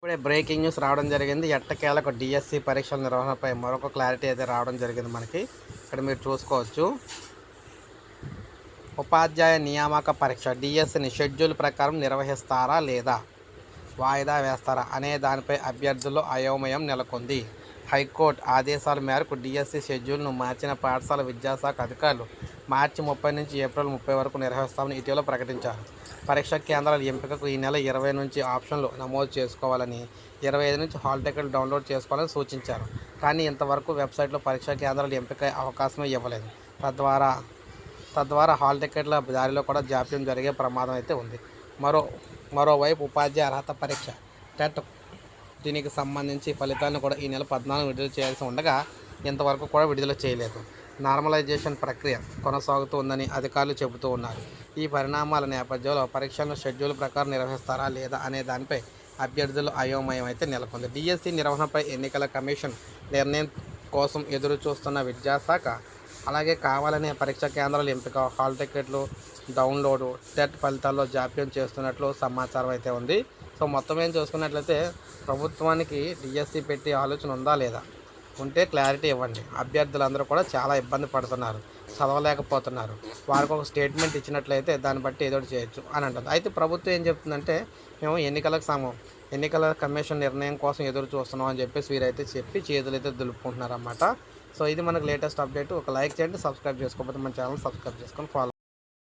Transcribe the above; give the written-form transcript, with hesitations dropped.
ఇప్పుడే breaking news రావడం జరిగింది. ఎట్టకేలకు డిఎస్సి పరీక్షల నిర్వహణపై మరొక క్లారిటీ అయితే రావడం జరిగింది మనకి. ఇక్కడ మీరు చూసుకోవచ్చు. ఉపాధ్యాయ నియామక పరీక్ష డిఎస్సిని షెడ్యూల్ ప్రకారం నిర్వహిస్తారా లేదా వాయిదా వేస్తారా అనే దానిపై అభ్యర్థుల్లో అయోమయం నెలకొంది. హైకోర్టు ఆదేశాల మేరకు డిఎస్సి షెడ్యూల్ను మార్చిన పాఠశాల విద్యాశాఖ అధికారులు మార్చి 30 నుంచి ఏప్రిల్ 30 వరకు నిర్వహిస్తామని ఇటీవల ప్రకటించారు. పరీక్షా కేంద్రాల ఎంపికకు ఈ నెల 20 నుంచి ఆప్షన్లు నమోదు చేసుకోవాలని, 25 నుంచి హాల్ టికెట్లు డౌన్లోడ్ చేసుకోవాలని సూచించారు. కానీ ఇంతవరకు వెబ్సైట్లో పరీక్షా కేంద్రాలు ఎంపిక అవకాశమే ఇవ్వలేదు. తద్వారా హాల్ టికెట్ల దారిలో కూడా జాప్యం జరిగే ప్రమాదం అయితే ఉంది. మరోవైపు ఉపాధ్యాయ అర్హత పరీక్ష టెట్ దీనికి సంబంధించి ఫలితాలను కూడా ఈ నెల 14 విడుదల చేయాల్సి ఉండగా ఇంతవరకు కూడా విడుదల చేయలేదు. నార్మలైజేషన్ ప్రక్రియ కొనసాగుతూ ఉందని అధికారులు చెబుతూ ఉన్నారు. ఈ పరిణామాల నేపథ్యంలో పరీక్షలను షెడ్యూల్ ప్రకారం నిర్వహిస్తారా లేదా అనే దానిపై అభ్యర్థులు అయోమయం అయితే నెలకొంది. డిఎస్సి నిర్వహణపై ఎన్నికల కమిషన్ నిర్ణయం కోసం ఎదురు చూస్తున్న విద్యాశాఖ అలాగే కావాలనే పరీక్షా కేంద్రాల ఎంపిక, హాల్ టికెట్లు డౌన్లోడు, టెట్ ఫలితాల్లో జాప్యం చేస్తున్నట్లు సమాచారం అయితే ఉంది. సో మొత్తం ఏం చూసుకున్నట్లయితే ప్రభుత్వానికి డిఎస్సి పెట్టే ఆలోచన ఉందా లేదా, ఉంటే క్లారిటీ ఇవ్వండి. అభ్యర్థులందరూ కూడా చాలా ఇబ్బంది పడుతున్నారు, చదవలేకపోతున్నారు. వారికి ఒక స్టేట్మెంట్ ఇచ్చినట్లయితే దాన్ని బట్టి ఏదో చేయొచ్చు అని అంటుంది. అయితే ప్రభుత్వం ఏం చెప్తుందంటే మేము ఎన్నికల కమిషన్ నిర్ణయం కోసం ఎదురు చూస్తున్నాం అని చెప్పేసి వీరైతే చెప్పి చేతులైతే దులుపుకుంటున్నారు అన్నమాట. సో ఇది మనకు లేటెస్ట్ అప్డేట్. ఒక లైక్ చేయండి, సబ్స్క్రైబ్ చేసుకోకపోతే మన ఛానల్ సబ్స్క్రైబ్ చేసుకొని ఫాలో